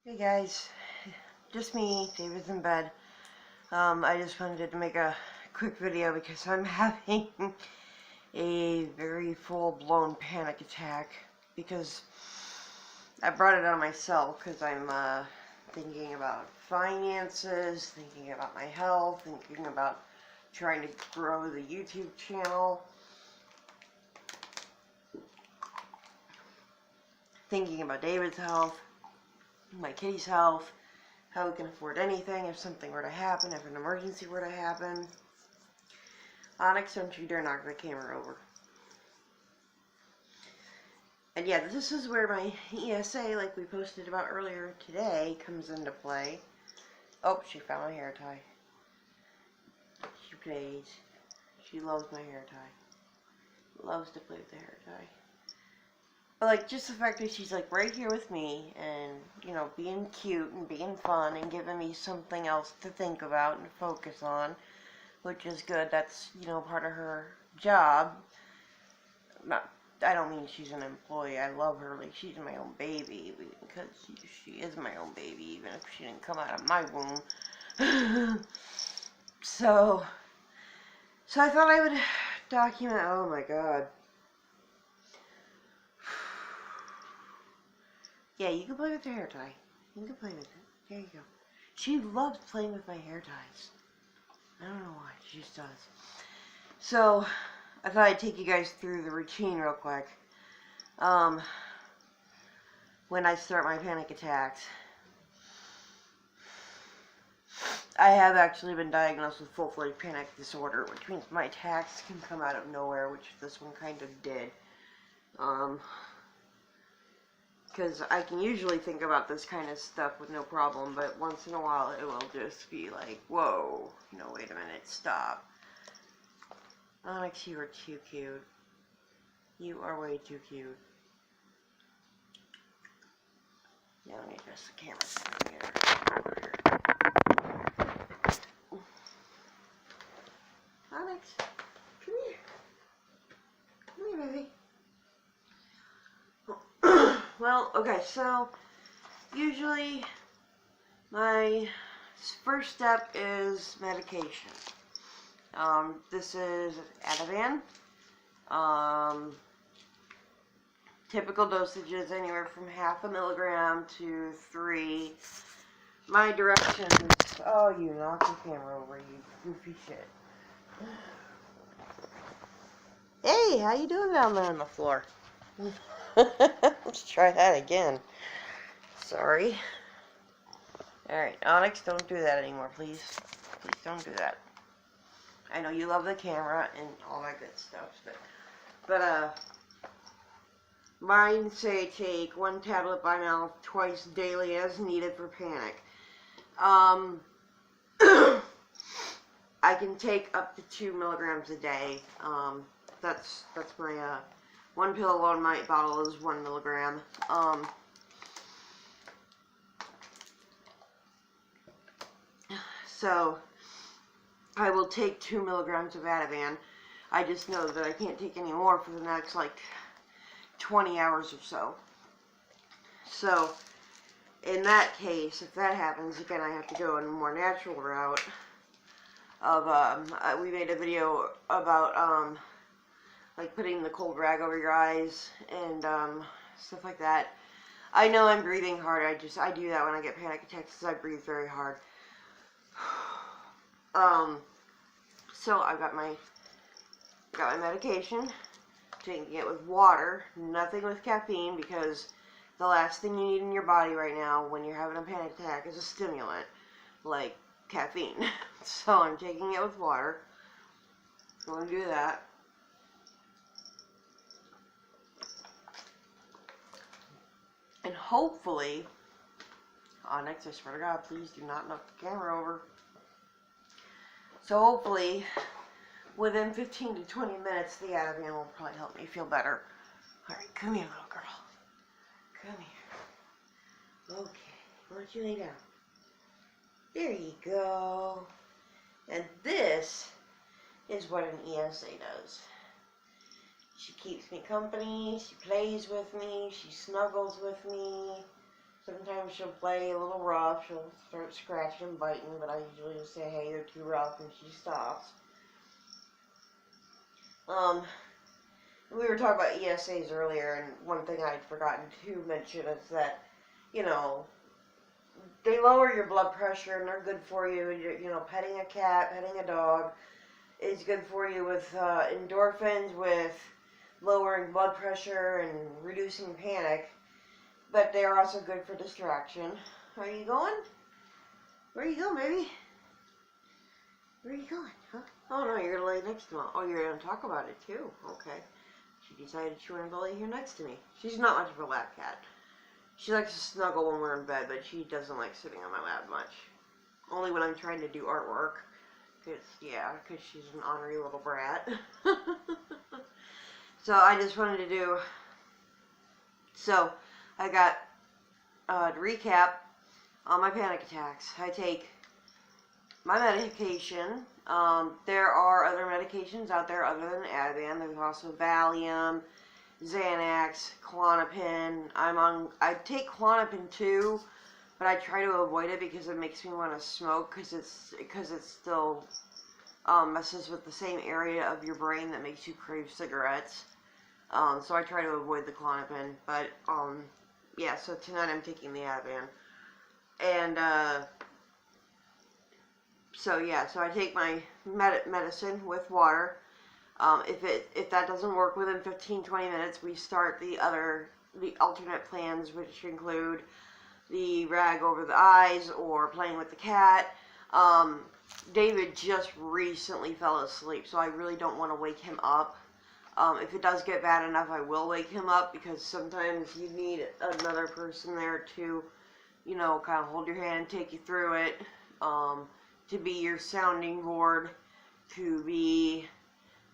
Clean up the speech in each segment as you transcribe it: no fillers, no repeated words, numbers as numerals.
Hey guys, just me, David's in bed. I just wanted to make a quick video because I'm having a very full-blown panic attack because I brought it on myself because I'm thinking about finances, thinking about my health, thinking about trying to grow the YouTube channel, thinking about David's health, my kitty's health, how we can afford anything if something were to happen, if an emergency were to happen. Onyx, don't you dare knock the camera over. And yeah, this is where my ESA, like we posted about earlier today, comes into play. Oh, she found my hair tie. She plays. She loves my hair tie. Loves to play with the hair tie. But like, just the fact that she's like right here with me and, you know, being cute and being fun and giving me something else to think about and focus on, which is good. That's, you know, part of her job. I don't mean she's an employee. I love her like she's my own baby, because she is my own baby, even if she didn't come out of my womb. So I thought I would document. Oh my god. Yeah, you can play with your hair tie. You can play with it. There you go. She loves playing with my hair ties. I don't know why. She just does. So, I thought I'd take you guys through the routine real quick. When I start my panic attacks. I have actually been diagnosed with full-fledged panic disorder, which means my attacks can come out of nowhere, which this one kind of did. Because I can usually think about this kind of stuff with no problem, but once in a while it will just be like, whoa, no, wait a minute, stop. Onyx, you are too cute. You are way too cute. Yeah, let me adjust the camera down here. Onyx, come here. Come here, baby. Well, okay, so usually my first step is medication. This is Ativan. Typical dosage is anywhere from 0.5 milligram to 3. My directions. Oh, you knocked the camera over, you goofy shit. Hey, how you doing down there on the floor? Let's try that again. Sorry. Alright, Onyx, don't do that anymore, please. Please don't do that. I know you love the camera and all that good stuff, but mine say take 1 tablet by mouth twice daily as needed for panic. I can take up to 2 milligrams a day. That's my 1 pill on my bottle is 1 milligram. So I will take 2 milligrams of Ativan. I just know that I can't take any more for the next like 20 hours or so. So in that case, if that happens, again, I have to go in a more natural route of, we made a video about, like putting the cold rag over your eyes and, stuff like that. I know I'm breathing hard. I do that when I get panic attacks because I breathe very hard. So I've got my medication, taking it with water, nothing with caffeine, because the last thing you need in your body right now when you're having a panic attack is a stimulant, like caffeine. So I'm taking it with water. I'm going to do that. And hopefully, Onyx, I swear to God, please do not knock the camera over. So hopefully, within 15 to 20 minutes, the Ativan will probably help me feel better. Alright, come here, little girl. Come here. Okay, why don't you lay down? There you go. And this is what an ESA does. She keeps me company, she plays with me, she snuggles with me. Sometimes she'll play a little rough. She'll start scratching and biting, but I usually just say, hey, you're too rough, and she stops. We were talking about ESAs earlier, and one thing I'd forgotten to mention is that, you know, they lower your blood pressure, and they're good for you. You know, petting a cat, petting a dog is good for you with endorphins, with lowering blood pressure and reducing panic. But they're also good for distraction. Are you going? Where you going, baby? Where are you going? Huh? Oh no, you're gonna lay next to me. Oh, you're gonna talk about it too. Okay. She decided she wanted to lay here next to me. She's not much of a lap cat. She likes to snuggle when we're in bed, but she doesn't like sitting on my lap much. Only when I'm trying to do artwork. Cause she's an ornery little brat. So I just wanted to do. So I got to recap on my panic attacks. I take my medication. There are other medications out there other than Ativan. There's also Valium, Xanax, Klonopin. I take Klonopin too, but I try to avoid it because it makes me want to smoke because it still messes with the same area of your brain that makes you crave cigarettes. So I try to avoid the Klonopin, but yeah. So tonight I'm taking the Ativan, and so I take my medicine with water. If that doesn't work within 15-20 minutes, we start the alternate plans, which include the rag over the eyes or playing with the cat. David just recently fell asleep, so I really don't want to wake him up. If it does get bad enough, I will wake him up, because sometimes you need another person there to, you know, kind of hold your hand and take you through it, to be your sounding board, to be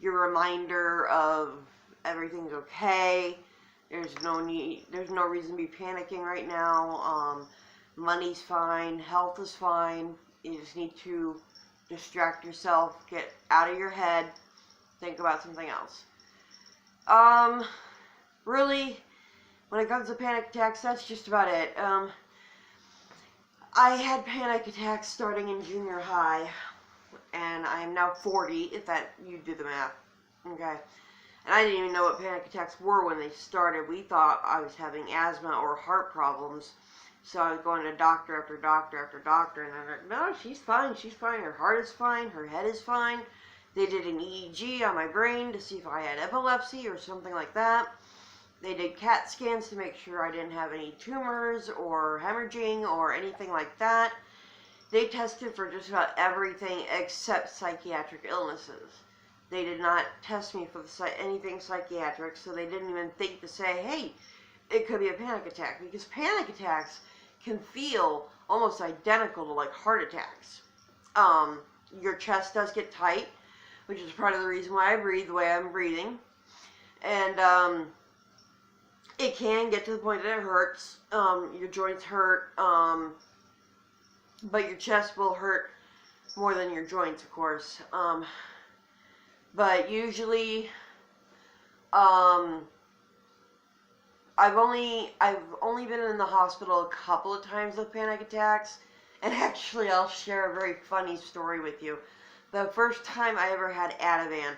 your reminder of everything's okay. There's no reason to be panicking right now. Money's fine, health is fine. You just need to distract yourself, get out of your head, think about something else. Really, when it comes to panic attacks, that's just about it. I had panic attacks starting in junior high, and I am now 40, if that, you do the math, okay? And I didn't even know what panic attacks were when they started. We thought I was having asthma or heart problems, so I was going to doctor after doctor after doctor, and they're like, no, she's fine, her heart is fine, her head is fine. They did an EEG on my brain to see if I had epilepsy or something like that. They did CAT scans to make sure I didn't have any tumors or hemorrhaging or anything like that. They tested for just about everything except psychiatric illnesses. They did not test me for anything psychiatric, so they didn't even think to say, hey, it could be a panic attack, because panic attacks can feel almost identical to like heart attacks. Your chest does get tight, which is part of the reason why I breathe the way I'm breathing. And it can get to the point that it hurts. Your joints hurt, but your chest will hurt more than your joints, of course. But usually, I've only been in the hospital a couple of times with panic attacks, and actually I'll share a very funny story with you. The first time I ever had Ativan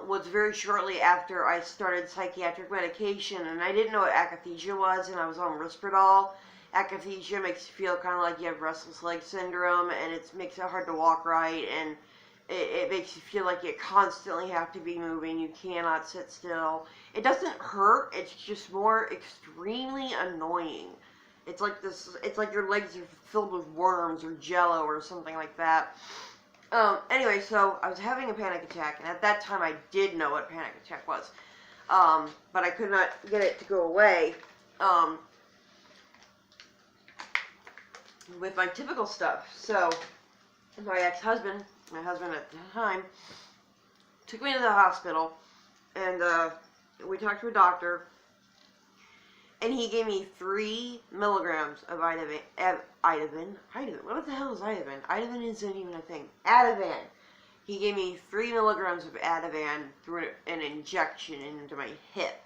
was very shortly after I started psychiatric medication, and I didn't know what akathisia was, and I was on Risperdal. Akathisia makes you feel kind of like you have restless leg syndrome, and it makes it hard to walk right, and it makes you feel like you constantly have to be moving. You cannot sit still. It doesn't hurt. It's just more extremely annoying. It's like your legs are filled with worms or jello or something like that. Anyway, so I was having a panic attack, and at that time I did know what panic attack was. But I could not get it to go away. With my typical stuff. So, my ex-husband, my husband at the time, took me to the hospital, and we talked to a doctor, and he gave me 3 milligrams of Ativan. What the hell is Ativan? Ativan isn't even a thing. Ativan. He gave me 3 milligrams of Ativan through an injection into my hip.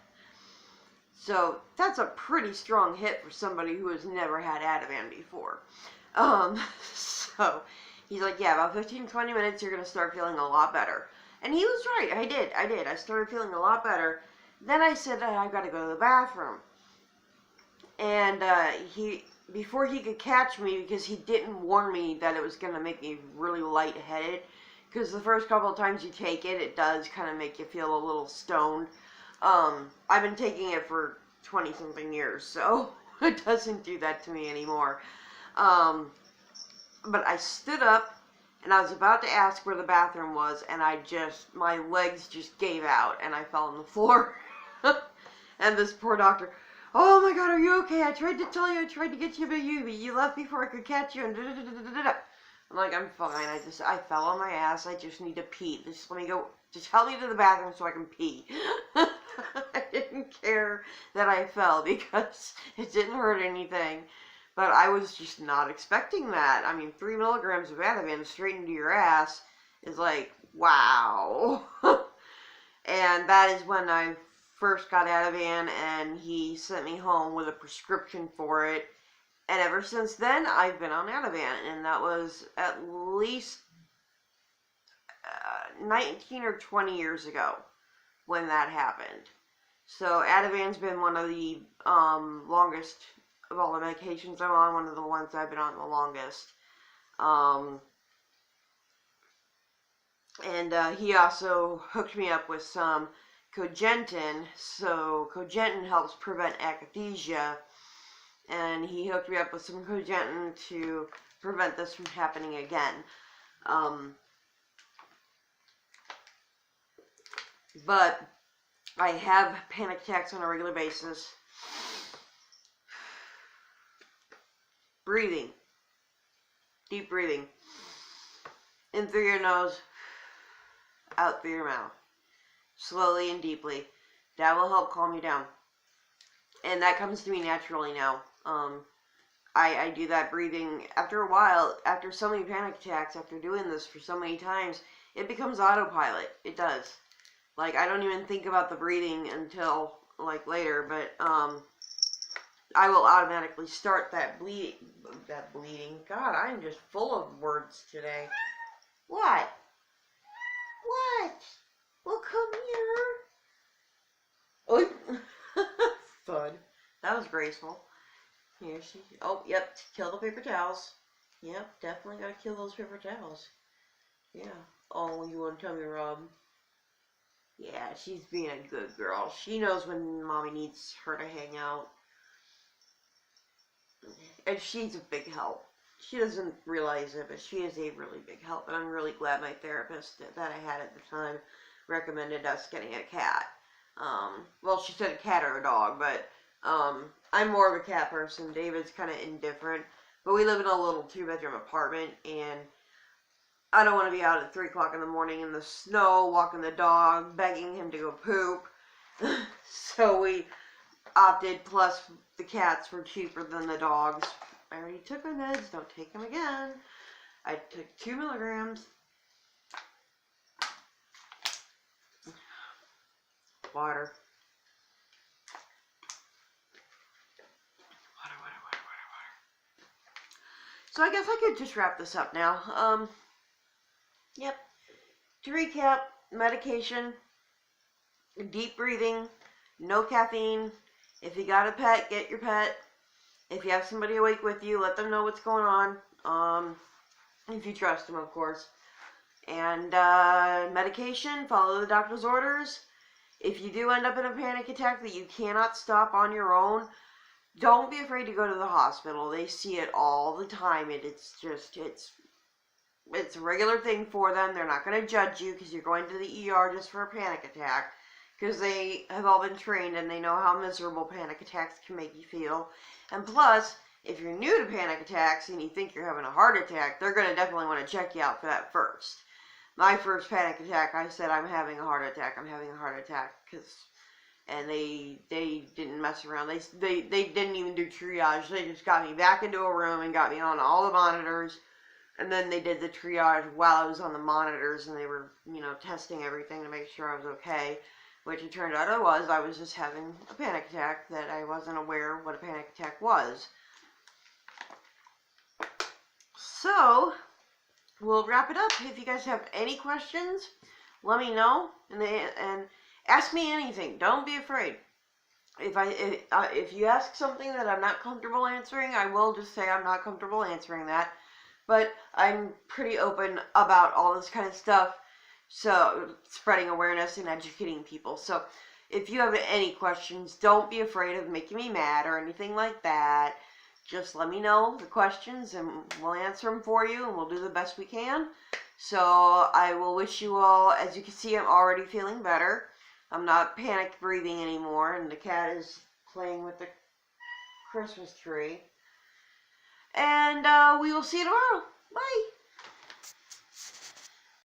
So that's a pretty strong hit for somebody who has never had Ativan before. So he's like, yeah, about 15-20 minutes, you're going to start feeling a lot better. And he was right. I did. I started feeling a lot better. Then I said, I've got to go to the bathroom. And before he could catch me, because he didn't warn me that it was going to make me really lightheaded, because the first couple of times you take it, it does kind of make you feel a little stoned. I've been taking it for 20-something years, so it doesn't do that to me anymore. But I stood up, and I was about to ask where the bathroom was, and my legs just gave out, and I fell on the floor. And this poor doctor, oh my God, are you okay? I tried to tell you, I tried to get you, but you left before I could catch you, and da-da-da-da-da-da. I'm like, I'm fine, I fell on my ass, I just need to pee. Just help me to the bathroom so I can pee. I didn't care that I fell because it didn't hurt anything. But I was just not expecting that. I mean, 3 milligrams of Ativan straight into your ass is like, wow. And that is when I first got Ativan, and he sent me home with a prescription for it. And ever since then, I've been on Ativan, and that was at least 19 or 20 years ago when that happened. So Ativan's been one of the longest of all the medications I'm on, one of the ones I've been on the longest. And he also hooked me up with some Cogentin. So Cogentin helps prevent akathisia, and he hooked me up with some Cogentin to prevent this from happening again. But I have panic attacks on a regular basis. Breathing. Deep breathing. In through your nose, out through your mouth. Slowly and deeply. That will help calm you down. And that comes to me naturally now. I do that breathing after a while, after so many panic attacks, after doing this for so many times, it becomes autopilot. It does. Like, I don't even think about the breathing until, like, later, but, I will automatically start that bleeding. God, I'm just full of words today. What? What? Well, come here. Oh, fun. That was graceful. Here she. Oh, yep. Kill the paper towels. Yep, definitely gotta kill those paper towels. Yeah. Oh, you want to tell me, Rob? Yeah, she's being a good girl. She knows when Mommy needs her to hang out. And she's a big help. She doesn't realize it, but she is a really big help. And I'm really glad my therapist that I had at the time recommended us getting a cat. Well, she said a cat or a dog, but I'm more of a cat person. David's kind of indifferent. But we live in a little 2-bedroom apartment, and I don't want to be out at 3 o'clock in the morning in the snow, walking the dog, begging him to go poop. So we opted, plus the cats were cheaper than the dogs. I already took my meds, don't take them again. I took 2 milligrams. Water. So I guess I could just wrap this up now. Yep. To recap, medication, deep breathing, no caffeine. If you got a pet, get your pet. If you have somebody awake with you, let them know what's going on. If you trust them, of course. And medication, follow the doctor's orders. If you do end up in a panic attack that you cannot stop on your own, don't be afraid to go to the hospital. They see it all the time. It's a regular thing for them. They're not going to judge you because you're going to the ER just for a panic attack. Because they have all been trained and they know how miserable panic attacks can make you feel. And plus, if you're new to panic attacks and you think you're having a heart attack, they're going to definitely want to check you out for that first. My first panic attack, I said, I'm having a heart attack. I'm having a heart attack. And they didn't mess around. They didn't even do triage. They just got me back into a room and got me on all the monitors. And then they did the triage while I was on the monitors, and they were, testing everything to make sure I was okay. which it turned out I was just having a panic attack that I wasn't aware what a panic attack was. So, we'll wrap it up. If you guys have any questions, let me know, and ask me anything. Don't be afraid. If you ask something that I'm not comfortable answering, I will just say I'm not comfortable answering that. But I'm pretty open about all this kind of stuff, so spreading awareness and educating people. So if you have any questions, don't be afraid of making me mad or anything like that. Just let me know the questions and we'll answer them for you, and we'll do the best we can. So I will wish you all, as you can see, I'm already feeling better. I'm not panic breathing anymore, and the cat is playing with the Christmas tree. And we will see you tomorrow. Bye.